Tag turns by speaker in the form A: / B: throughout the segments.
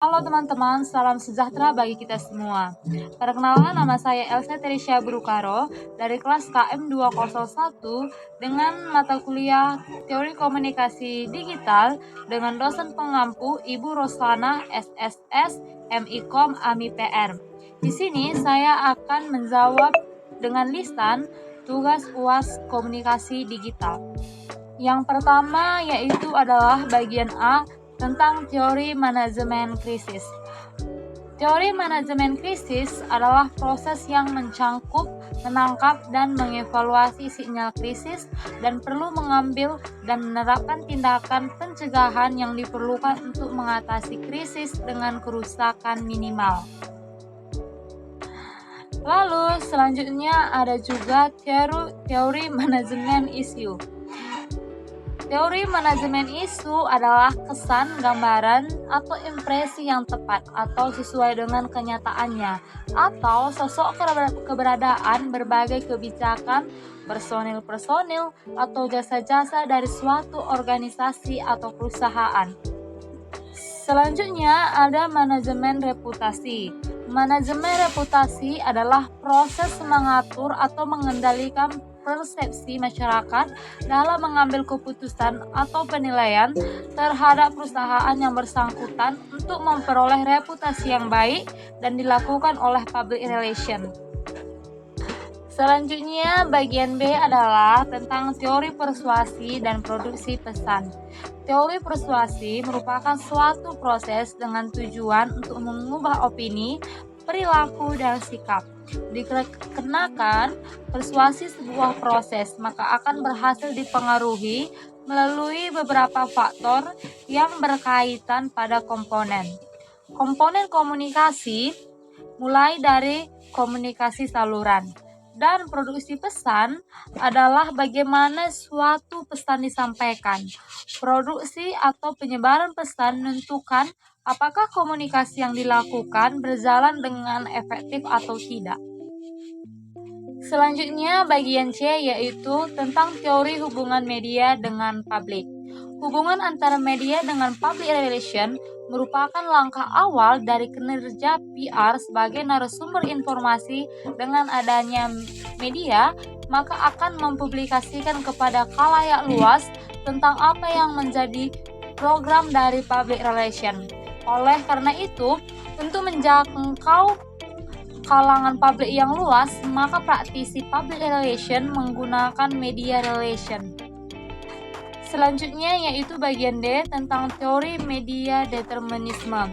A: Halo teman-teman, salam sejahtera bagi kita semua. Perkenalkan, nama saya Elsa Teresia Brukaro dari kelas KM 201 dengan mata kuliah Teori Komunikasi Digital dengan dosen pengampu Ibu Roslana SSS MIKOM AMI-PR. Di sini saya akan menjawab dengan lisan tugas UAS Komunikasi Digital. Yang pertama yaitu adalah bagian A tentang teori manajemen krisis. Teori manajemen krisis adalah proses yang mencangkup, menangkap, dan mengevaluasi sinyal krisis dan perlu mengambil dan menerapkan tindakan pencegahan yang diperlukan untuk mengatasi krisis dengan kerusakan minimal. Lalu selanjutnya ada juga teori manajemen isu. Teori manajemen isu adalah kesan, gambaran, atau impresi yang tepat atau sesuai dengan kenyataannya, atau sosok keberadaan berbagai kebijakan, personil, atau jasa-jasa dari suatu organisasi atau perusahaan. Selanjutnya ada manajemen reputasi. Manajemen reputasi adalah proses mengatur atau mengendalikan persepsi masyarakat dalam mengambil keputusan atau penilaian terhadap perusahaan yang bersangkutan untuk memperoleh reputasi yang baik dan dilakukan oleh public relation. Selanjutnya bagian B adalah tentang teori persuasi dan produksi pesan. Teori persuasi merupakan suatu proses dengan tujuan untuk mengubah opini, perilaku, dan sikap. Dikenakan persuasi sebuah proses, maka akan berhasil dipengaruhi melalui beberapa faktor yang berkaitan pada komponen. Komponen komunikasi mulai dari komunikasi saluran. Dan produksi pesan adalah bagaimana suatu pesan disampaikan. Produksi atau penyebaran pesan menentukan apakah komunikasi yang dilakukan berjalan dengan efektif atau tidak. Selanjutnya bagian C yaitu tentang teori hubungan media dengan publik. Hubungan antara media dengan public relation merupakan langkah awal dari kinerja PR sebagai narasumber informasi. Dengan adanya media, maka akan mempublikasikan kepada khalayak luas tentang apa yang menjadi program dari public relation. Oleh karena itu, untuk menjangkau kalangan publik yang luas, maka praktisi public relation menggunakan media relation. Selanjutnya yaitu bagian D tentang teori media determinisme.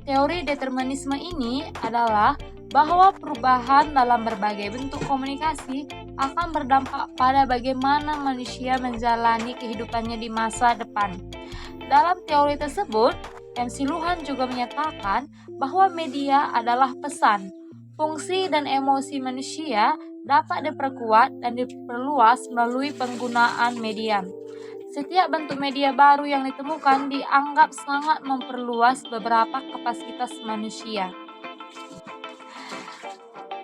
A: Teori determinisme ini adalah bahwa perubahan dalam berbagai bentuk komunikasi akan berdampak pada bagaimana manusia menjalani kehidupannya di masa depan. Dalam teori tersebut, MC Luhan juga menyatakan bahwa media adalah pesan. Fungsi dan emosi manusia dapat diperkuat dan diperluas melalui penggunaan media. Setiap bentuk media baru yang ditemukan dianggap sangat memperluas beberapa kapasitas manusia.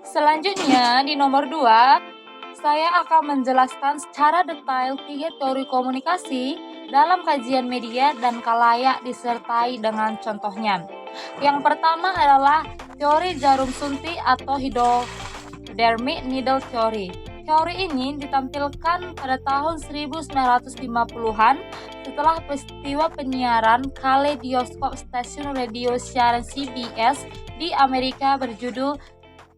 A: Selanjutnya di nomor 2, saya akan menjelaskan secara detail 3 teori komunikasi dalam kajian media dan khalayak disertai dengan contohnya. Yang pertama adalah teori jarum suntik atau hypodermic needle theory. Teori ini ditampilkan pada tahun 1950-an setelah peristiwa penyiaran kaleidoskop stasiun radio siaran CBS di Amerika berjudul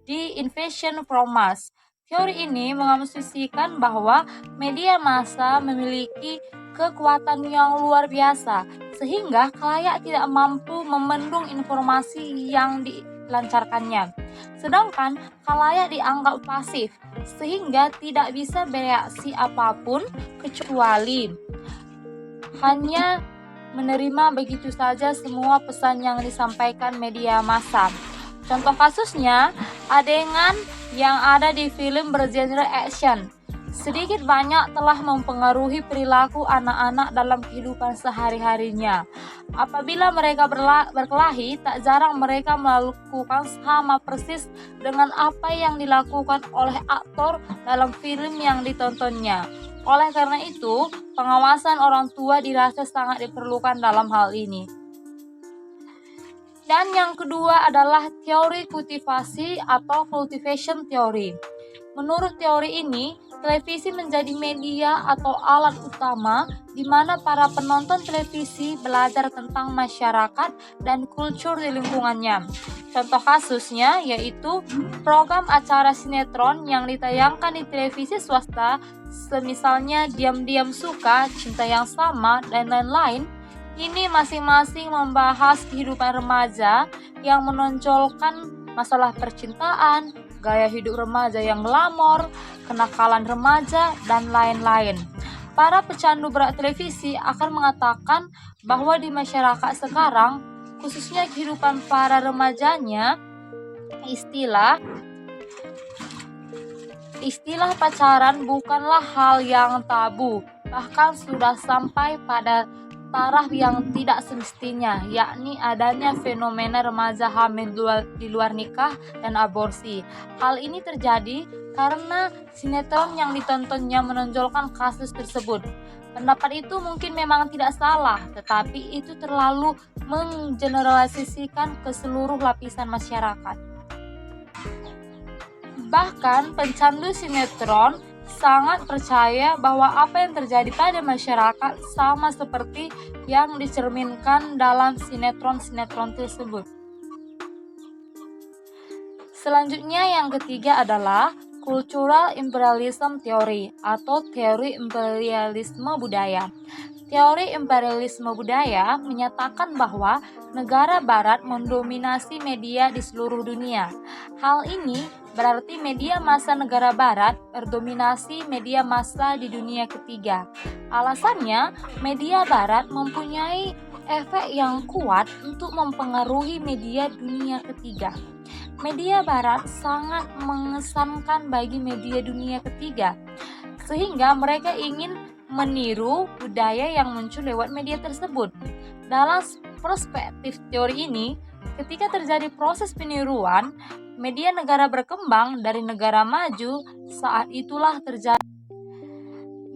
A: The Invasion from Mars. Teori ini mengasumsikan bahwa media massa memiliki kekuatan yang luar biasa, sehingga khalayak tidak mampu membendung informasi yang dilancarkannya. Sedangkan khalayak dianggap pasif, sehingga tidak bisa bereaksi apapun kecuali hanya menerima begitu saja semua pesan yang disampaikan media massa. Contoh kasusnya, adegan yang ada di film bergenre action sedikit banyak telah mempengaruhi perilaku anak-anak dalam kehidupan sehari-harinya. Apabila mereka berkelahi, tak jarang mereka melakukan sama persis dengan apa yang dilakukan oleh aktor dalam film yang ditontonnya. Oleh karena itu, pengawasan orang tua dirasa sangat diperlukan dalam hal ini. Dan yang kedua adalah teori kultivasi atau cultivation theory. Menurut teori ini, televisi menjadi media atau alat utama di mana para penonton televisi belajar tentang masyarakat dan kultur di lingkungannya. Contoh kasusnya yaitu program acara sinetron yang ditayangkan di televisi swasta, semisalnya Diam-Diam Suka, Cinta Yang Sama, dan lain-lain. Ini masing-masing membahas kehidupan remaja yang menonjolkan masalah percintaan, gaya hidup remaja yang glamor, kenakalan remaja, dan lain-lain. Para pecandu berat televisi akan mengatakan bahwa di masyarakat sekarang, khususnya kehidupan para remajanya, istilah pacaran bukanlah hal yang tabu, bahkan sudah sampai pada taraf yang tidak semestinya, yakni adanya fenomena remaja hamil di luar nikah dan aborsi. Hal ini terjadi karena sinetron yang ditontonnya menonjolkan kasus tersebut. Pendapat itu mungkin memang tidak salah, tetapi itu terlalu menggeneralisasikan ke seluruh lapisan masyarakat. Bahkan pencandu sinetron sangat percaya bahwa apa yang terjadi pada masyarakat sama seperti yang dicerminkan dalam sinetron-sinetron tersebut. Selanjutnya yang ketiga adalah cultural imperialism theory atau teori imperialisme budaya. Teori imperialisme budaya menyatakan bahwa negara barat mendominasi media di seluruh dunia. Hal ini berarti media massa negara barat berdominasi media massa di dunia ketiga. Alasannya, media barat mempunyai efek yang kuat untuk mempengaruhi media dunia ketiga. Media barat sangat mengesankan bagi media dunia ketiga, sehingga mereka ingin meniru budaya yang muncul lewat media tersebut. Dalam perspektif teori ini, ketika terjadi proses peniruan, media negara berkembang dari negara maju, saat itulah terjadi.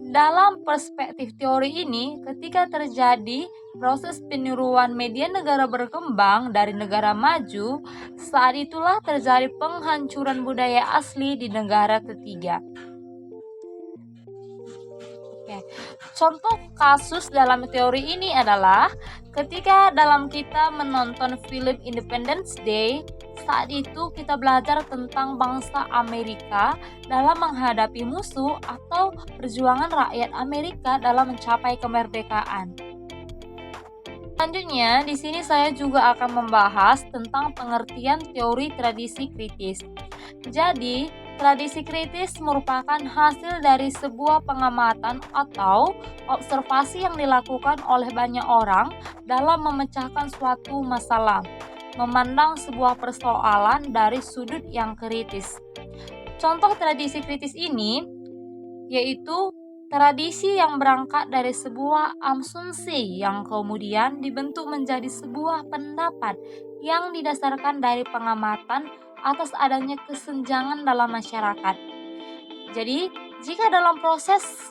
A: Dalam perspektif teori ini, ketika terjadi proses peniruan media negara berkembang dari negara maju, saat itulah terjadi penghancuran budaya asli di negara ketiga. Contoh kasus dalam teori ini adalah ketika dalam kita menonton film Independence Day, saat itu kita belajar tentang bangsa Amerika dalam menghadapi musuh atau perjuangan rakyat Amerika dalam mencapai kemerdekaan. Selanjutnya, di sini saya juga akan membahas tentang pengertian teori tradisi kritis. Jadi, tradisi kritis merupakan hasil dari sebuah pengamatan atau observasi yang dilakukan oleh banyak orang dalam memecahkan suatu masalah, memandang sebuah persoalan dari sudut yang kritis. Contoh tradisi kritis ini yaitu tradisi yang berangkat dari sebuah asumsi yang kemudian dibentuk menjadi sebuah pendapat yang didasarkan dari pengamatan atas adanya kesenjangan dalam masyarakat. Jadi, jika dalam proses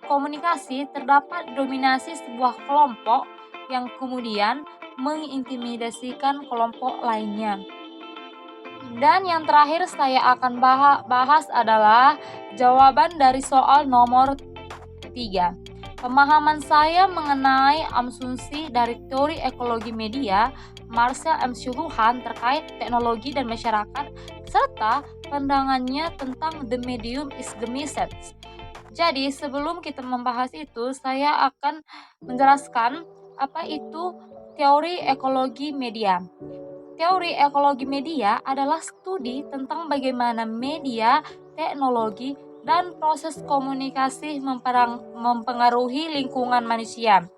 A: komunikasi terdapat dominasi sebuah kelompok yang kemudian mengintimidasikan kelompok lainnya. Dan yang terakhir saya akan bahas adalah jawaban dari soal nomor 3. Pemahaman saya mengenai asumsi dari teori ekologi media Marcel M. Luhan terkait teknologi dan masyarakat, serta pandangannya tentang the medium is the message. Jadi sebelum kita membahas itu, saya akan menjelaskan apa itu teori ekologi media. Teori ekologi media adalah studi tentang bagaimana media, teknologi, dan proses komunikasi mempengaruhi lingkungan manusia.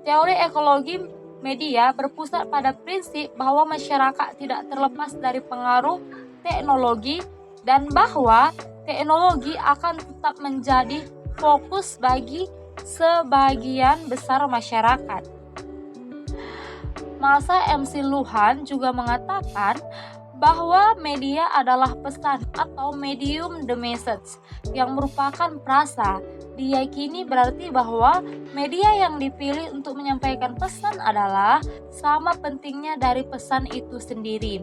A: Teori ekologi media berpusat pada prinsip bahwa masyarakat tidak terlepas dari pengaruh teknologi dan bahwa teknologi akan tetap menjadi fokus bagi sebagian besar masyarakat. Marcel M. Luhan juga mengatakan bahwa media adalah pesan atau medium the message yang merupakan frasa. Diyakini berarti bahwa media yang dipilih untuk menyampaikan pesan adalah sama pentingnya dari pesan itu sendiri.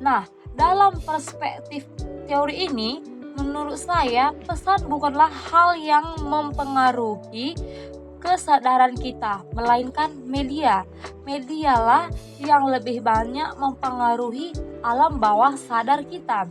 A: Nah, dalam perspektif teori ini, menurut saya pesan bukanlah hal yang mempengaruhi kesadaran kita, melainkan media. Medialah yang lebih banyak mempengaruhi alam bawah sadar kita.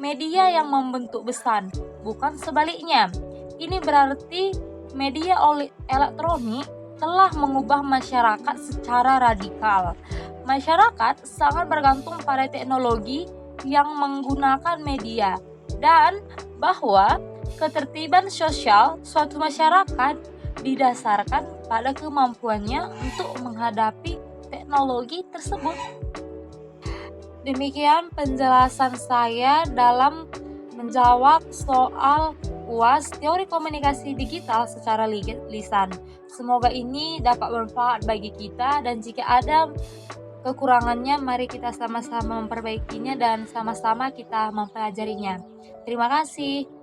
A: Media yang membentuk pesan, bukan sebaliknya. Ini berarti media elektronik telah mengubah masyarakat secara radikal. Masyarakat sangat bergantung pada teknologi yang menggunakan media, dan bahwa ketertiban sosial suatu masyarakat didasarkan pada kemampuannya untuk menghadapi teknologi tersebut. Demikian penjelasan saya dalam menjawab soal UAS teori komunikasi digital secara lisan. Semoga ini dapat bermanfaat bagi kita, dan jika ada kekurangannya, mari kita sama-sama memperbaikinya dan sama-sama kita mempelajarinya. Terima kasih.